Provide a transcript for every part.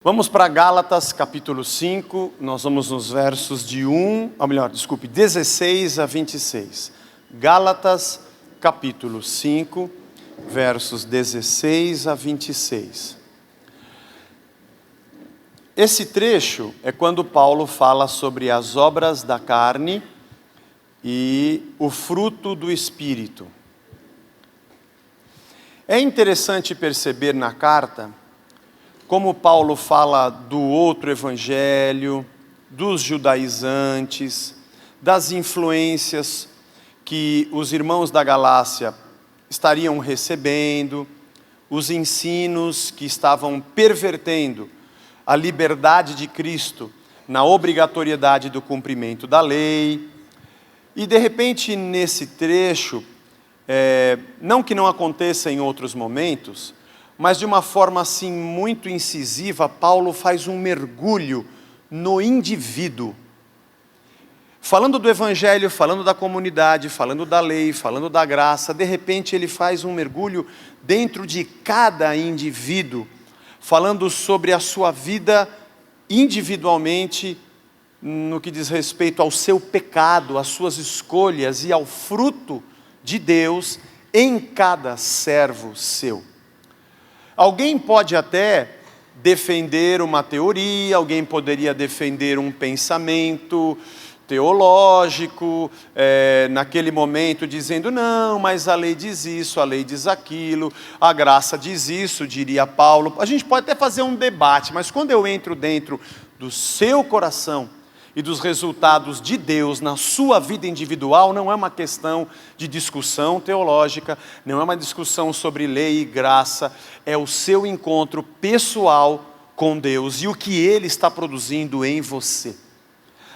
Vamos para Gálatas capítulo 5, nós vamos nos versos 16 a 26. Gálatas capítulo 5, versos 16 a 26. Esse trecho é quando Paulo fala sobre as obras da carne e o fruto do Espírito. É interessante perceber na carta como Paulo fala do outro evangelho, dos judaizantes, das influências que os irmãos da Galácia estariam recebendo, os ensinos que estavam pervertendo a liberdade de Cristo na obrigatoriedade do cumprimento da lei. E de repente nesse trecho, não que não aconteça em outros momentos, mas de uma forma assim muito incisiva, Paulo faz um mergulho no indivíduo. Falando do evangelho, falando da comunidade, falando da lei, falando da graça, de repente ele faz um mergulho dentro de cada indivíduo, falando sobre a sua vida individualmente, no que diz respeito ao seu pecado, às suas escolhas e ao fruto de Deus em cada servo seu. Alguém pode até defender uma teoria, alguém poderia defender um pensamento teológico, naquele momento dizendo, não, mas a lei diz isso, a lei diz aquilo, a graça diz isso, diria Paulo. A gente pode até fazer um debate, mas quando eu entro dentro do seu coração e dos resultados de Deus na sua vida individual, não é uma questão de discussão teológica, não é uma discussão sobre lei e graça, é o seu encontro pessoal com Deus e o que Ele está produzindo em você.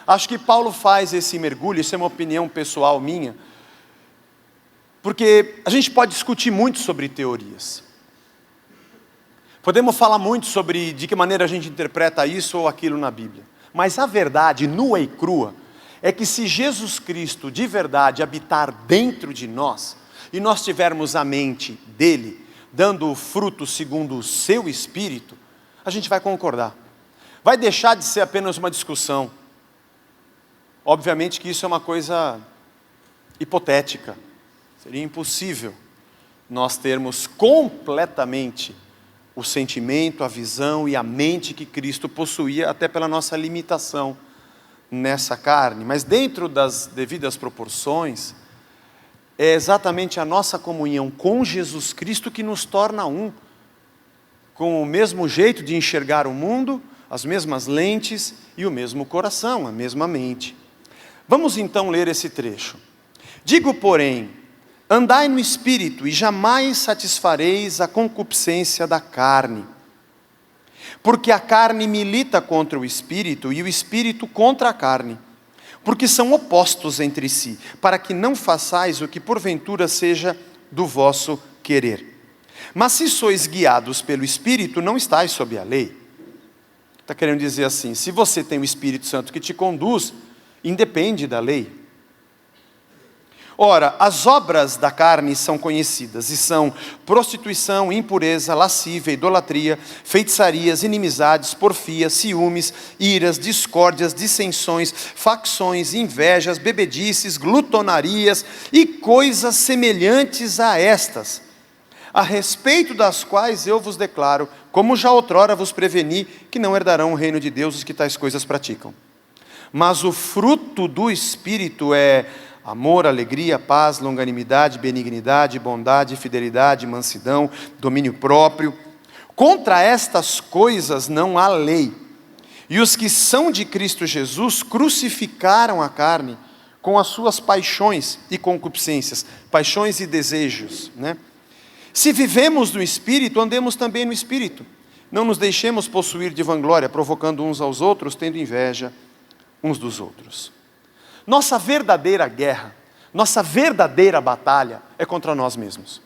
Acho que Paulo faz esse mergulho, isso é uma opinião pessoal minha, porque a gente pode discutir muito sobre teorias. Podemos falar muito sobre de que maneira a gente interpreta isso ou aquilo na Bíblia. Mas a verdade, nua e crua, é que se Jesus Cristo de verdade habitar dentro de nós, e nós tivermos a mente dele, dando o fruto segundo o seu Espírito, a gente vai concordar. Vai deixar de ser apenas uma discussão. Obviamente que isso é uma coisa hipotética. Seria impossível nós termos completamente o sentimento, a visão e a mente que Cristo possuía, até pela nossa limitação nessa carne. Mas dentro das devidas proporções, é exatamente a nossa comunhão com Jesus Cristo que nos torna um, com o mesmo jeito de enxergar o mundo, as mesmas lentes e o mesmo coração, a mesma mente. Vamos então ler esse trecho. Digo, porém, andai no Espírito, e jamais satisfareis a concupiscência da carne. Porque a carne milita contra o Espírito, e o Espírito contra a carne. Porque são opostos entre si, para que não façais o que porventura seja do vosso querer. Mas se sois guiados pelo Espírito, não estáis sob a lei. Está querendo dizer assim, se você tem o Espírito Santo que te conduz, independe da lei. Ora, as obras da carne são conhecidas, e são prostituição, impureza, lascívia, idolatria, feitiçarias, inimizades, porfias, ciúmes, iras, discórdias, dissensões, facções, invejas, bebedices, glutonarias e coisas semelhantes a estas, a respeito das quais eu vos declaro, como já outrora vos preveni, que não herdarão o reino de Deus os que tais coisas praticam. Mas o fruto do Espírito é amor, alegria, paz, longanimidade, benignidade, bondade, fidelidade, mansidão, domínio próprio. Contra estas coisas não há lei. E os que são de Cristo Jesus crucificaram a carne com as suas paixões e concupiscências, paixões e desejos, né? Se vivemos no Espírito, andemos também no Espírito. Não nos deixemos possuir de vanglória, provocando uns aos outros, tendo inveja uns dos outros. Nossa verdadeira guerra, nossa verdadeira batalha é contra nós mesmos.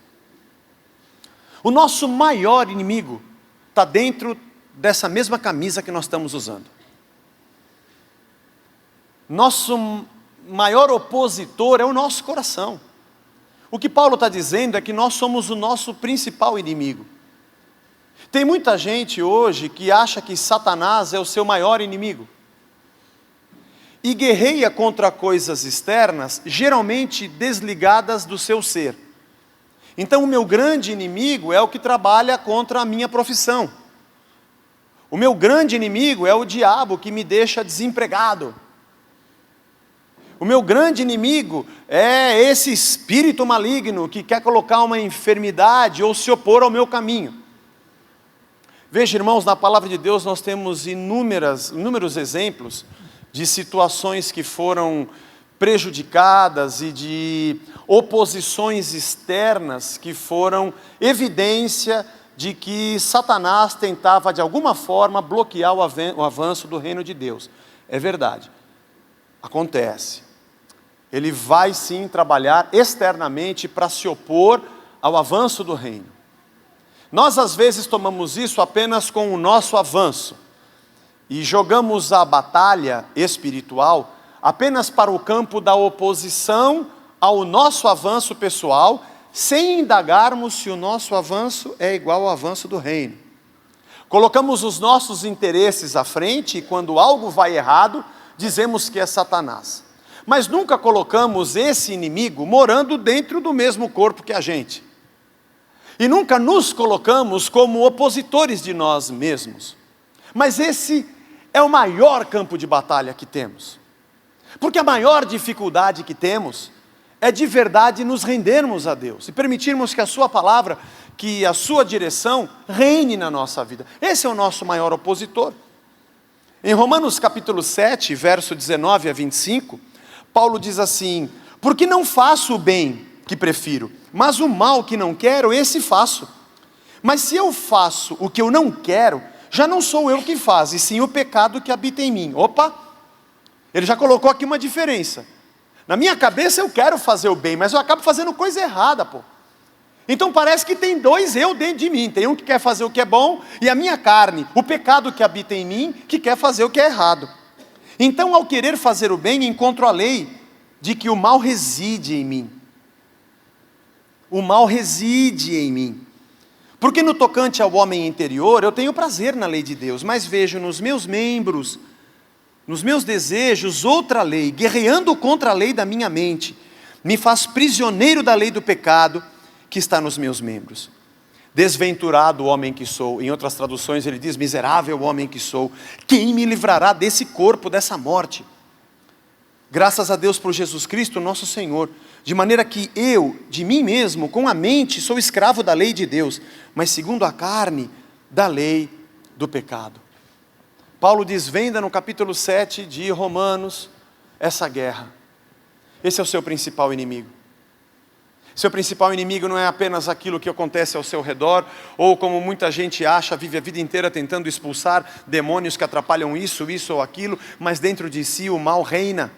O nosso maior inimigo está dentro dessa mesma camisa que nós estamos usando. Nosso maior opositor é o nosso coração. O que Paulo está dizendo é que nós somos o nosso principal inimigo. Tem muita gente hoje que acha que Satanás é o seu maior inimigo. E guerreia contra coisas externas, geralmente desligadas do seu ser. Então o meu grande inimigo é o que trabalha contra a minha profissão. O meu grande inimigo é o diabo que me deixa desempregado. O meu grande inimigo é esse espírito maligno que quer colocar uma enfermidade ou se opor ao meu caminho. Veja, irmãos, na palavra de Deus nós temos inúmeros exemplos de situações que foram prejudicadas e de oposições externas que foram evidência de que Satanás tentava de alguma forma bloquear o avanço do reino de Deus. É verdade, acontece. Ele vai sim trabalhar externamente para se opor ao avanço do reino. Nós às vezes tomamos isso apenas com o nosso avanço e jogamos a batalha espiritual apenas para o campo da oposição ao nosso avanço pessoal, sem indagarmos se o nosso avanço é igual ao avanço do reino. Colocamos os nossos interesses à frente e quando algo vai errado, dizemos que é Satanás. Mas nunca colocamos esse inimigo morando dentro do mesmo corpo que a gente. E nunca nos colocamos como opositores de nós mesmos. Mas esse é o maior campo de batalha que temos. Porque a maior dificuldade que temos é de verdade nos rendermos a Deus e permitirmos que a sua palavra, que a sua direção reine na nossa vida. Esse é o nosso maior opositor. Em Romanos capítulo 7, verso 19 a 25, Paulo diz assim: porque não faço o bem que prefiro, mas o mal que não quero, esse faço. Mas se eu faço o que eu não quero, já não sou eu que faz, e sim o pecado que habita em mim. Opa! Ele já colocou aqui uma diferença. Na minha cabeça eu quero fazer o bem, mas eu acabo fazendo coisa errada, pô. Então parece que tem dois eu dentro de mim. Tem um que quer fazer o que é bom, e a minha carne, o pecado que habita em mim, que quer fazer o que é errado. Então, ao querer fazer o bem, encontro a lei de que o mal reside em mim. O mal reside em mim. Porque no tocante ao homem interior, eu tenho prazer na lei de Deus, mas vejo nos meus membros, nos meus desejos, outra lei, guerreando contra a lei da minha mente, me faz prisioneiro da lei do pecado que está nos meus membros. Desventurado o homem que sou. Em outras traduções ele diz: miserável homem que sou, quem me livrará desse corpo, dessa morte? Graças a Deus por Jesus Cristo, nosso Senhor, de maneira que eu, de mim mesmo, com a mente, sou escravo da lei de Deus, mas segundo a carne, da lei do pecado. Paulo desvenda no capítulo 7 de Romanos essa guerra. Esse é o seu principal inimigo. Seu principal inimigo não é apenas aquilo que acontece ao seu redor, ou como muita gente acha, vive a vida inteira tentando expulsar demônios que atrapalham isso ou aquilo, mas dentro de si o mal reina.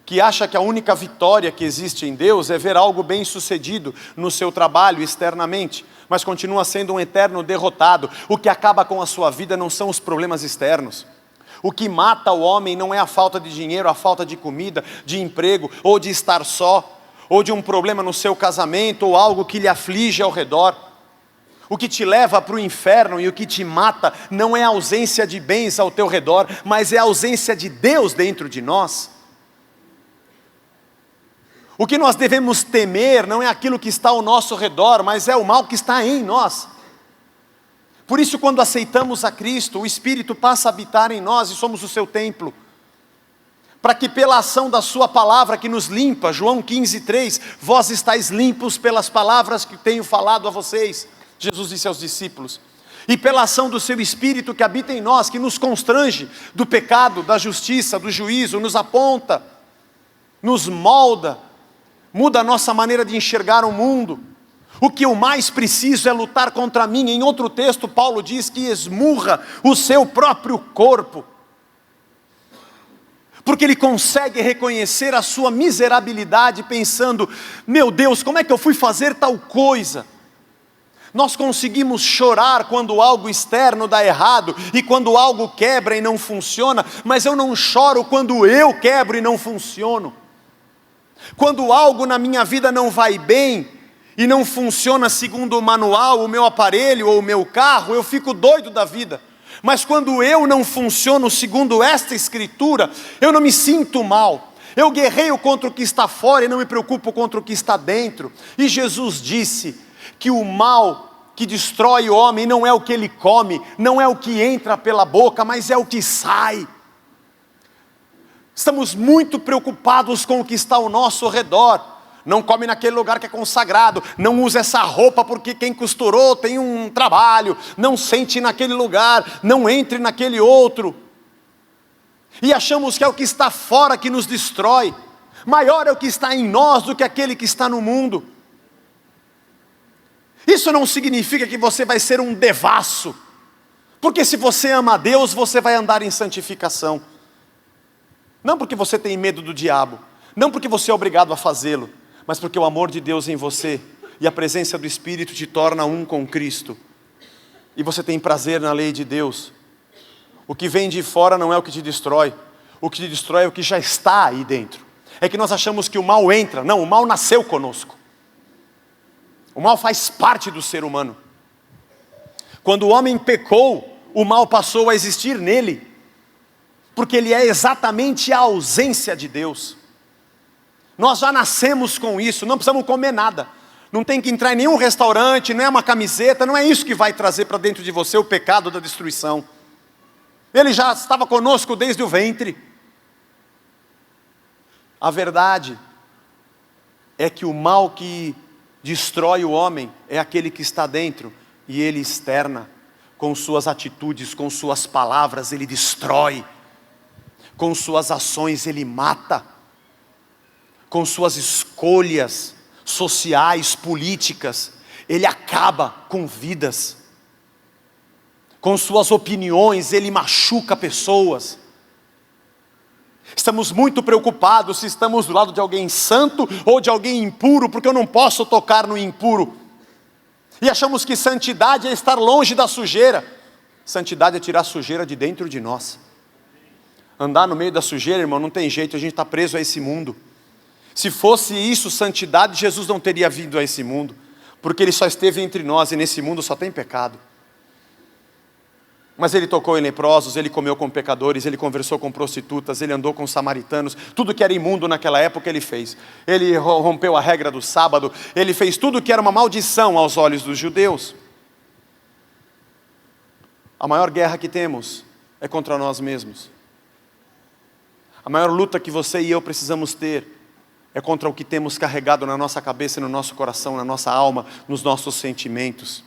Que acha que a única vitória que existe em Deus é ver algo bem sucedido no seu trabalho externamente, mas continua sendo um eterno derrotado. O que acaba com a sua vida não são os problemas externos. O que mata o homem não é a falta de dinheiro, a falta de comida, de emprego, ou de estar só, ou de um problema no seu casamento, ou algo que lhe aflige ao redor. O que te leva para o inferno e o que te mata não é a ausência de bens ao teu redor, mas é a ausência de Deus dentro de nós. O que nós devemos temer não é aquilo que está ao nosso redor, mas é o mal que está em nós. Por isso, quando aceitamos a Cristo, o Espírito passa a habitar em nós e somos o seu templo. Para que pela ação da sua palavra que nos limpa, João 15:3, vós estáis limpos pelas palavras que tenho falado a vocês, Jesus disse aos discípulos. E pela ação do seu Espírito que habita em nós, que nos constrange do pecado, da justiça, do juízo, nos aponta, nos molda, muda a nossa maneira de enxergar o mundo. O que eu mais preciso é lutar contra mim. Em outro texto, Paulo diz que esmurra o seu próprio corpo. Porque ele consegue reconhecer a sua miserabilidade, pensando: meu Deus, como é que eu fui fazer tal coisa? Nós conseguimos chorar quando algo externo dá errado, e quando algo quebra e não funciona, mas eu não choro quando eu quebro e não funciono. Quando algo na minha vida não vai bem, e não funciona segundo o manual, o meu aparelho ou o meu carro, eu fico doido da vida. Mas quando eu não funciono segundo esta Escritura, eu não me sinto mal. Eu guerreio contra o que está fora e não me preocupo contra o que está dentro. E Jesus disse que o mal que destrói o homem não é o que ele come, não é o que entra pela boca, mas é o que sai. Estamos muito preocupados com o que está ao nosso redor. Não come naquele lugar que é consagrado, não usa essa roupa porque quem costurou tem um trabalho, não sente naquele lugar, não entre naquele outro. E achamos que é o que está fora que nos destrói. Maior é o que está em nós do que aquele que está no mundo. Isso não significa que você vai ser um devasso, porque se você ama a Deus, você vai andar em santificação. Não porque você tem medo do diabo, não porque você é obrigado a fazê-lo, mas porque o amor de Deus em você e a presença do Espírito te torna um com Cristo. E você tem prazer na lei de Deus. O que vem de fora não é o que te destrói. O que te destrói é o que já está aí dentro. É que nós achamos que o mal entra. Não, o mal nasceu conosco. O mal faz parte do ser humano. Quando o homem pecou, o mal passou a existir nele. Porque ele é exatamente a ausência de Deus. Nós já nascemos com isso, não precisamos comer nada. Não tem que entrar em nenhum restaurante, não é uma camiseta, não é isso que vai trazer para dentro de você o pecado da destruição. Ele já estava conosco desde o ventre. A verdade é que o mal que destrói o homem é aquele que está dentro e ele externa. Com suas atitudes, com suas palavras, ele destrói. Com suas ações, ele mata. Com suas escolhas sociais, políticas, ele acaba com vidas. Com suas opiniões, ele machuca pessoas. Estamos muito preocupados se estamos do lado de alguém santo ou de alguém impuro, porque eu não posso tocar no impuro. E achamos que santidade é estar longe da sujeira. Santidade é tirar a sujeira de dentro de nós. Andar no meio da sujeira, irmão, não tem jeito, a gente está preso a esse mundo. Se fosse isso, santidade, Jesus não teria vindo a esse mundo, porque Ele só esteve entre nós e nesse mundo só tem pecado. Mas Ele tocou em leprosos, Ele comeu com pecadores, Ele conversou com prostitutas, Ele andou com samaritanos, tudo que era imundo naquela época Ele fez. Ele rompeu a regra do sábado, Ele fez tudo que era uma maldição aos olhos dos judeus. A maior guerra que temos é contra nós mesmos. A maior luta que você e eu precisamos ter é contra o que temos carregado na nossa cabeça, no nosso coração, na nossa alma, nos nossos sentimentos.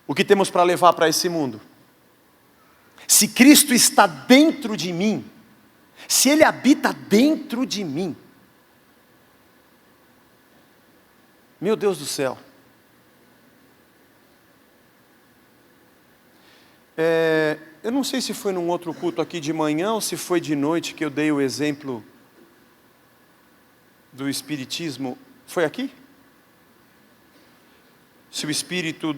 O que temos para levar para esse mundo? Se Cristo está dentro de mim, se Ele habita dentro de mim, meu Deus do céu, eu não sei se foi num outro culto aqui de manhã ou se foi de noite que eu dei o exemplo do Espiritismo. Foi aqui? Se o espírito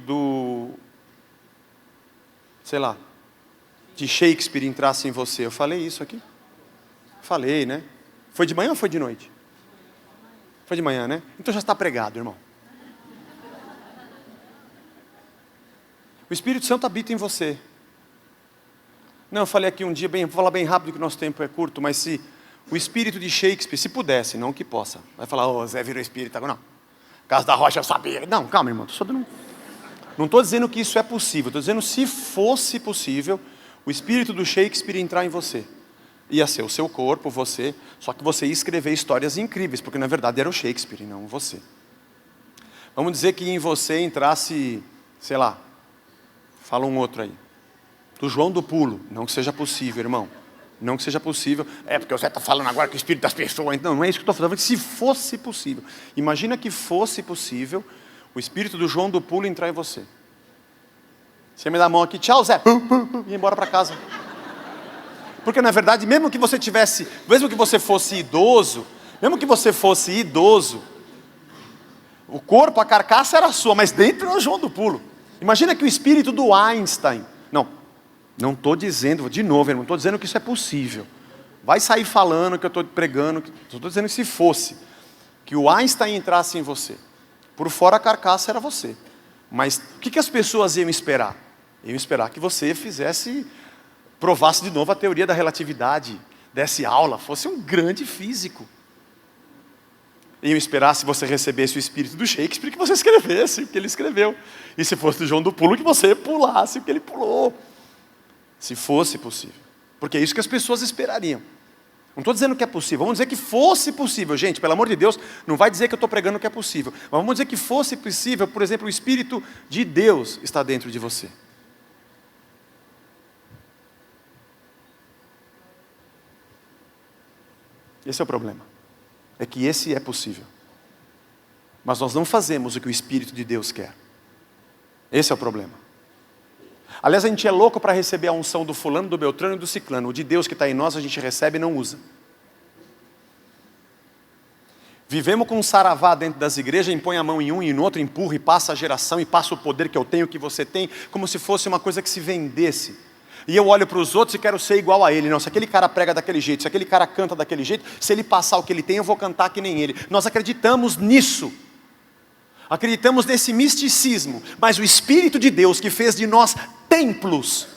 de Shakespeare entrasse em você. Eu falei isso aqui? Falei, né? Foi de manhã ou foi de noite? Foi de manhã, né? Então já está pregado, irmão. O Espírito Santo habita em você. Não, eu falei aqui um dia, vou falar bem rápido que o nosso tempo é curto, mas se o espírito de Shakespeare, se pudesse, não que possa, vai falar, Zé virou espírita, não. Caso da Rocha eu sabia. Não, calma, irmão, não estou dizendo que isso é possível, estou dizendo se fosse possível, o espírito do Shakespeare entrar em você. Ia ser o seu corpo, você, só que você ia escrever histórias incríveis, porque na verdade era o Shakespeare e não você. Vamos dizer que em você entrasse, fala um outro aí. Do João do Pulo, não que seja possível, irmão. Não que seja possível. É porque você está falando agora que o espírito das pessoas. Não é isso que eu estou falando. Se fosse possível. Imagina que fosse possível o espírito do João do Pulo entrar em você. Você me dá a mão aqui, tchau Zé. E ir embora para casa. Porque na verdade, mesmo que você fosse idoso, o corpo, a carcaça era sua, mas dentro era o João do Pulo. Imagina que o espírito do Einstein. Não estou dizendo, de novo, irmão, não estou dizendo que isso é possível. Vai sair falando que eu estou pregando, estou dizendo que se fosse. que o Einstein entrasse em você. Por fora a carcaça era você. Mas o que as pessoas iam esperar? Iam esperar que você provasse de novo a teoria da relatividade, desse aula, fosse um grande físico. Iam esperar, se você recebesse o espírito do Shakespeare, que você escrevesse o que ele escreveu. E se fosse do João do Pulo, que você pulasse o que ele pulou. Se fosse possível. Porque é isso que as pessoas esperariam. Não estou dizendo que é possível, vamos dizer que fosse possível. Gente, pelo amor de Deus, não vai dizer que eu estou pregando que é possível. Mas vamos dizer que fosse possível, por exemplo, o Espírito de Deus está dentro de você. Esse é o problema. É que esse é possível. Mas nós não fazemos o que o Espírito de Deus quer. Esse é o problema. Aliás, a gente é louco para receber a unção do fulano, do beltrano e do ciclano. O de Deus que está em nós, a gente recebe e não usa. Vivemos com um saravá dentro das igrejas, impõe a mão em um e no outro, empurra e passa a geração e passa o poder que eu tenho, que você tem, como se fosse uma coisa que se vendesse. E eu olho para os outros e quero ser igual a ele. Não, se aquele cara prega daquele jeito, se aquele cara canta daquele jeito, se ele passar o que ele tem, eu vou cantar que nem ele. Nós acreditamos nisso. Acreditamos nesse misticismo. Mas o Espírito de Deus que fez de nós templos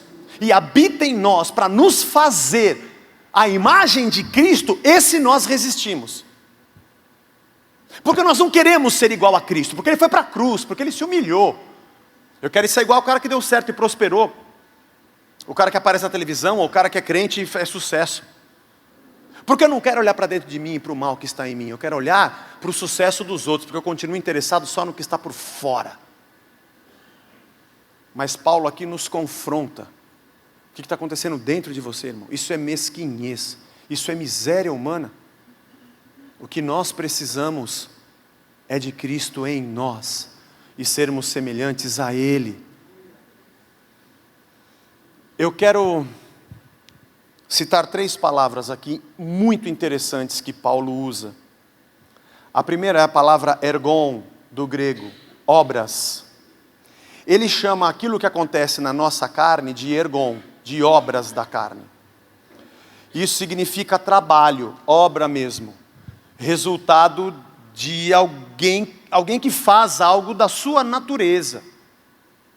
e habita em nós para nos fazer a imagem de Cristo, esse nós resistimos. Porque nós não queremos ser igual a Cristo, porque Ele foi para a cruz, porque Ele se humilhou. Eu quero ser igual ao cara que deu certo e prosperou. O cara que aparece na televisão, ou o cara que é crente e é sucesso. Porque eu não quero olhar para dentro de mim e para o mal que está em mim. Eu quero olhar para o sucesso dos outros, porque eu continuo interessado só no que está por fora. Mas Paulo aqui nos confronta. O que está acontecendo dentro de você, irmão? Isso é mesquinhez, isso é miséria humana. O que nós precisamos é de Cristo em nós e sermos semelhantes a Ele. Eu quero citar 3 palavras aqui muito interessantes que Paulo usa. A primeira é a palavra ergon, do grego, obras. Ele chama aquilo que acontece na nossa carne de ergon, de obras da carne. Isso significa trabalho, obra mesmo. Resultado de alguém que faz algo da sua natureza.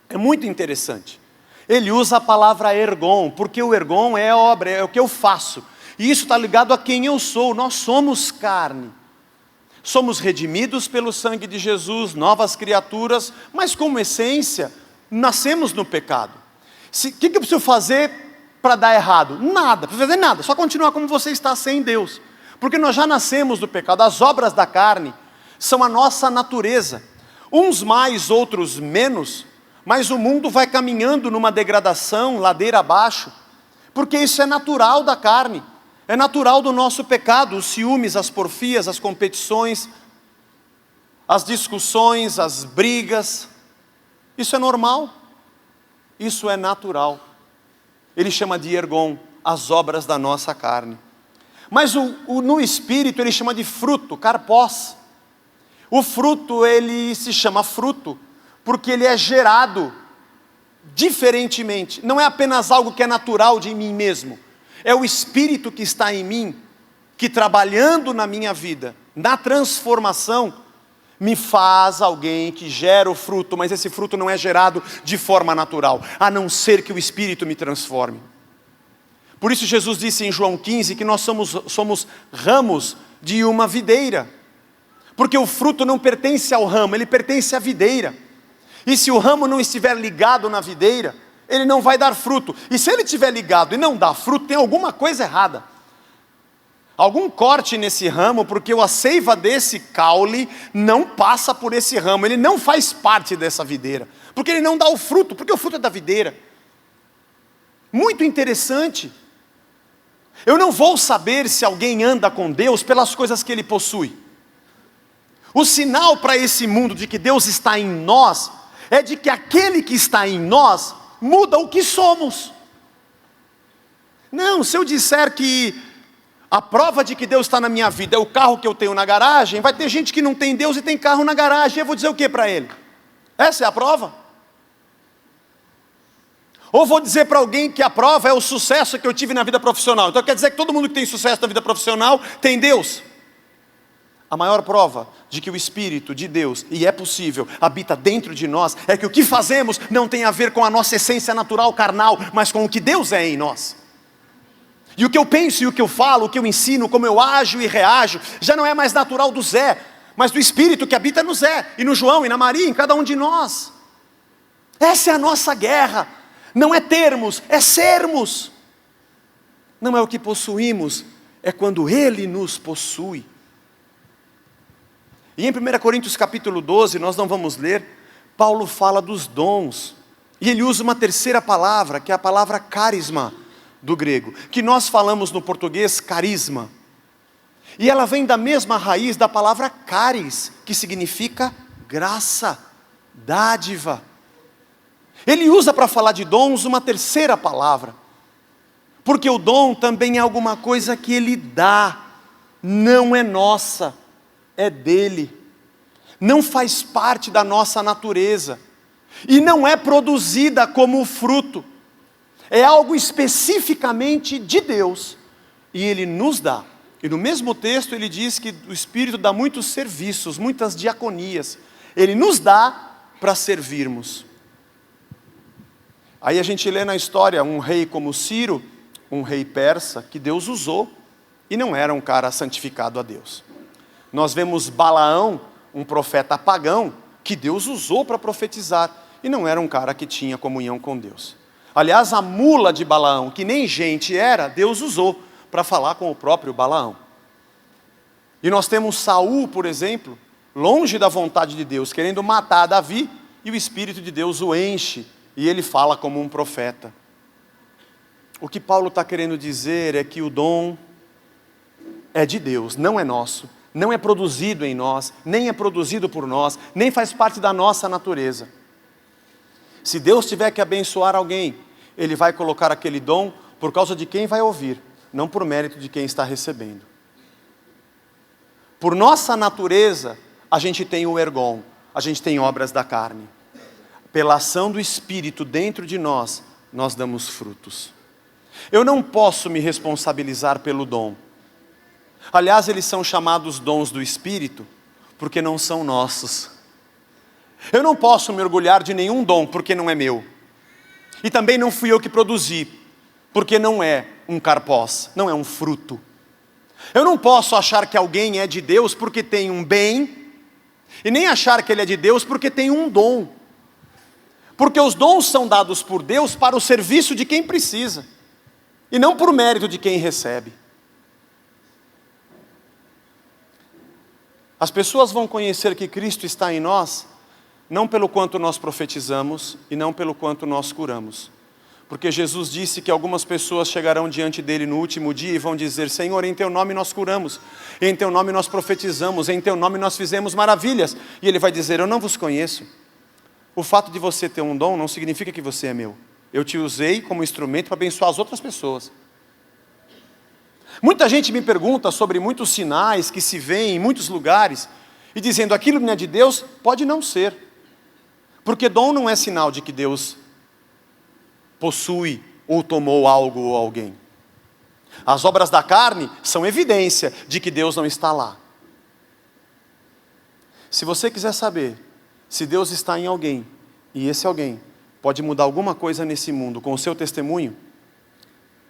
É muito interessante. Ele usa a palavra ergon, porque o ergon é obra, é o que eu faço. E isso está ligado a quem eu sou. Nós somos carne. Somos redimidos pelo sangue de Jesus, novas criaturas, mas como essência, nascemos no pecado. O que eu preciso fazer para dar errado? Nada, não precisa fazer nada, só continuar como você está sem Deus. Porque nós já nascemos do pecado. As obras da carne são a nossa natureza. Uns mais, outros menos. Mas o mundo vai caminhando numa degradação, ladeira abaixo, porque isso é natural da carne, é natural do nosso pecado, os ciúmes, as porfias, as competições, as discussões, as brigas, isso é normal, isso é natural. Ele chama de ergon, as obras da nossa carne. Mas no Espírito ele chama de fruto, karpós. O fruto ele se chama fruto, porque ele é gerado diferentemente. Não é apenas algo que é natural de mim mesmo. É o Espírito que está em mim, que trabalhando na minha vida, na transformação, me faz alguém que gera o fruto, mas esse fruto não é gerado de forma natural, a não ser que o Espírito me transforme. Por isso Jesus disse em João 15 que nós somos ramos de uma videira. Porque o fruto não pertence ao ramo, ele pertence à videira. E se o ramo não estiver ligado na videira, ele não vai dar fruto. E se ele estiver ligado e não dá fruto, tem alguma coisa errada. Algum corte nesse ramo, porque a seiva desse caule não passa por esse ramo. Ele não faz parte dessa videira. Porque ele não dá o fruto, porque o fruto é da videira. Muito interessante. Eu não vou saber se alguém anda com Deus pelas coisas que ele possui. O sinal para esse mundo de que Deus está em nós é de que aquele que está em nós muda o que somos. Não, se eu disser que a prova de que Deus está na minha vida é o carro que eu tenho na garagem, vai ter gente que não tem Deus e tem carro na garagem, eu vou dizer o que para ele? Essa é a prova? Ou vou dizer para alguém que a prova é o sucesso que eu tive na vida profissional. Então quer dizer que todo mundo que tem sucesso na vida profissional tem Deus? A maior prova de que o Espírito de Deus, e é possível, habita dentro de nós, é que o que fazemos não tem a ver com a nossa essência natural carnal, mas com o que Deus é em nós. E o que eu penso e o que eu falo, o que eu ensino, como eu ajo e reajo, já não é mais natural do Zé, mas do Espírito que habita no Zé, e no João, e na Maria, em cada um de nós. Essa é a nossa guerra. Não é termos, é sermos. Não é o que possuímos, é quando Ele nos possui. E em 1 Coríntios capítulo 12, nós não vamos ler, Paulo fala dos dons. E ele usa uma terceira palavra, que é a palavra carisma, do grego, que nós falamos no português carisma. E ela vem da mesma raiz da palavra caris, que significa graça, dádiva. Ele usa para falar de dons uma terceira palavra, porque o dom também é alguma coisa que Ele dá, não é nossa, é dele, não faz parte da nossa natureza, e não é produzida como fruto, é algo especificamente de Deus, e Ele nos dá. E no mesmo texto ele diz que o Espírito dá muitos serviços, muitas diaconias, Ele nos dá para servirmos. Aí a gente lê na história um rei como Ciro, um rei persa, que Deus usou, e não era um cara santificado a Deus. Nós vemos Balaão, um profeta pagão, que Deus usou para profetizar, e não era um cara que tinha comunhão com Deus. Aliás, a mula de Balaão, que nem gente era, Deus usou para falar com o próprio Balaão. E nós temos Saul, por exemplo, longe da vontade de Deus, querendo matar Davi, e o Espírito de Deus o enche, e ele fala como um profeta. O que Paulo está querendo dizer é que o dom é de Deus, não é nosso, não é produzido em nós, nem é produzido por nós, nem faz parte da nossa natureza. Se Deus tiver que abençoar alguém, Ele vai colocar aquele dom por causa de quem vai ouvir, não por mérito de quem está recebendo. Por nossa natureza, a gente tem o ergon, a gente tem obras da carne. Pela ação do Espírito dentro de nós, nós damos frutos. Eu não posso me responsabilizar pelo dom. Aliás, eles são chamados dons do Espírito, porque não são nossos. Eu não posso me orgulhar de nenhum dom, porque não é meu. E também não fui eu que produzi, porque não é um carpós, não é um fruto. Eu não posso achar que alguém é de Deus porque tem um bem, e nem achar que ele é de Deus porque tem um dom. Porque os dons são dados por Deus para o serviço de quem precisa, e não por mérito de quem recebe. As pessoas vão conhecer que Cristo está em nós, não pelo quanto nós profetizamos, e não pelo quanto nós curamos. Porque Jesus disse que algumas pessoas chegarão diante dele no último dia e vão dizer: Senhor, em teu nome nós curamos, em teu nome nós profetizamos, em teu nome nós fizemos maravilhas. E ele vai dizer: eu não vos conheço. O fato de você ter um dom não significa que você é meu. Eu te usei como instrumento para abençoar as outras pessoas. Muita gente me pergunta sobre muitos sinais que se veem em muitos lugares, e dizendo: aquilo não é de Deus. Pode não ser, porque dom não é sinal de que Deus possui ou tomou algo ou alguém. As obras da carne são evidência de que Deus não está lá. Se você quiser saber se Deus está em alguém, e esse alguém pode mudar alguma coisa nesse mundo com o seu testemunho,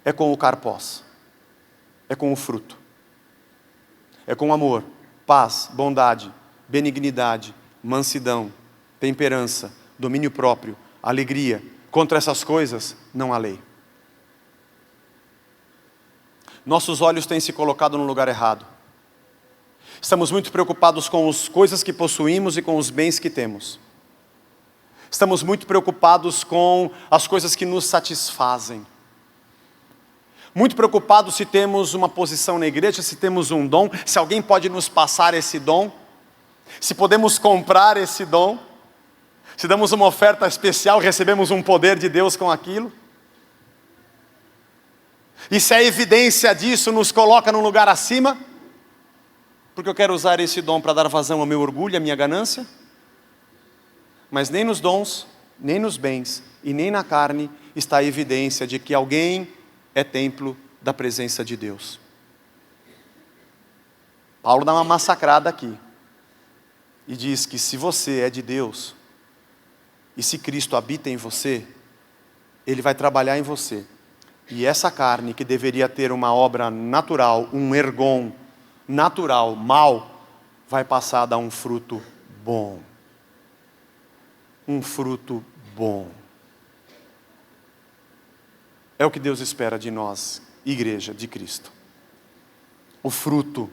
é com o carpós, é com o fruto, é com amor, paz, bondade, benignidade, mansidão, temperança, domínio próprio, alegria. Contra essas coisas não há lei. Nossos olhos têm se colocado no lugar errado. Estamos muito preocupados com as coisas que possuímos e com os bens que temos. Estamos muito preocupados com as coisas que nos satisfazem. Muito preocupados se temos uma posição na igreja, se temos um dom, se alguém pode nos passar esse dom, se podemos comprar esse dom, se damos uma oferta especial, recebemos um poder de Deus com aquilo. E se a evidência disso nos coloca num lugar acima, porque eu quero usar esse dom para dar vazão ao meu orgulho, à minha ganância. Mas nem nos dons, nem nos bens e nem na carne está a evidência de que alguém é templo da presença de Deus. Paulo dá uma massacrada aqui. E diz que se você é de Deus, e se Cristo habita em você, Ele vai trabalhar em você. E essa carne que deveria ter uma obra natural, um ergon natural, mal, vai passar a dar um fruto bom. Um fruto bom. É o que Deus espera de nós, igreja de Cristo. O fruto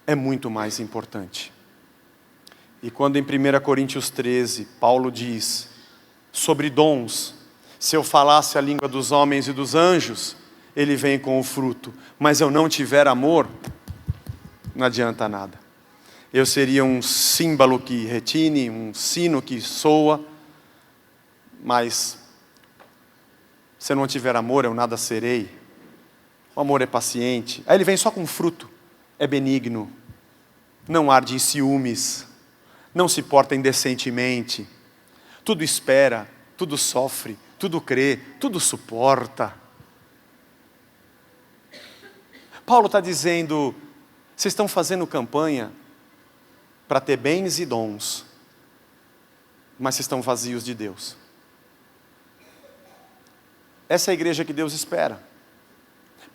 é muito mais importante. E quando em 1 Coríntios 13, Paulo diz sobre dons, se eu falasse a língua dos homens e dos anjos, ele vem com o fruto, mas eu não tiver amor, não adianta nada. Eu seria um símbolo que retine, um sino que soa, mas se eu não tiver amor, eu nada serei. O amor é paciente. Aí ele vem só com fruto, é benigno, não arde em ciúmes, não se porta indecentemente, tudo espera, tudo sofre, tudo crê, tudo suporta. Paulo está dizendo, vocês estão fazendo campanha para ter bens e dons, mas vocês estão vazios de Deus. Essa é a igreja que Deus espera.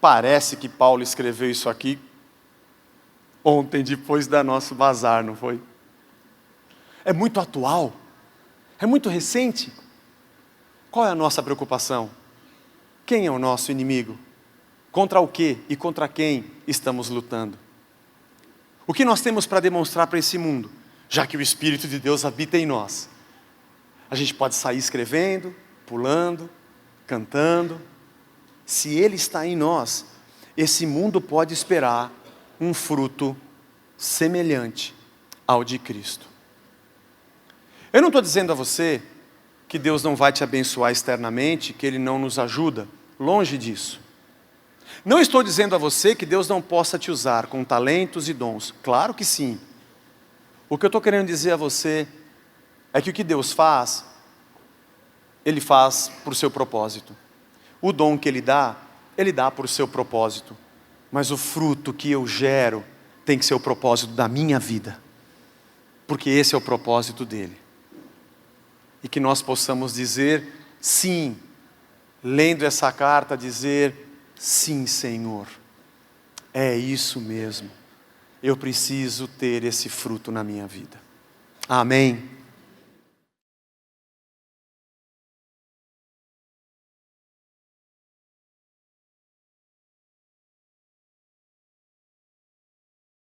Parece que Paulo escreveu isso aqui ontem, depois da nosso bazar, não foi? É muito atual, é muito recente. Qual é a nossa preocupação? Quem é o nosso inimigo? Contra o que e contra quem estamos lutando? O que nós temos para demonstrar para esse mundo? Já que o Espírito de Deus habita em nós. A gente pode sair escrevendo, pulando, cantando. Se Ele está em nós, esse mundo pode esperar um fruto semelhante ao de Cristo. Eu não estou dizendo a você que Deus não vai te abençoar externamente, que Ele não nos ajuda, longe disso. Não estou dizendo a você que Deus não possa te usar com talentos e dons, claro que sim. O que eu estou querendo dizer a você é que o que Deus faz, Ele faz por seu propósito. O dom que Ele dá por seu propósito. Mas o fruto que eu gero tem que ser o propósito da minha vida. Porque esse é o propósito dEle. E que nós possamos dizer sim, lendo essa carta, dizer sim, Senhor, é isso mesmo, eu preciso ter esse fruto na minha vida. Amém.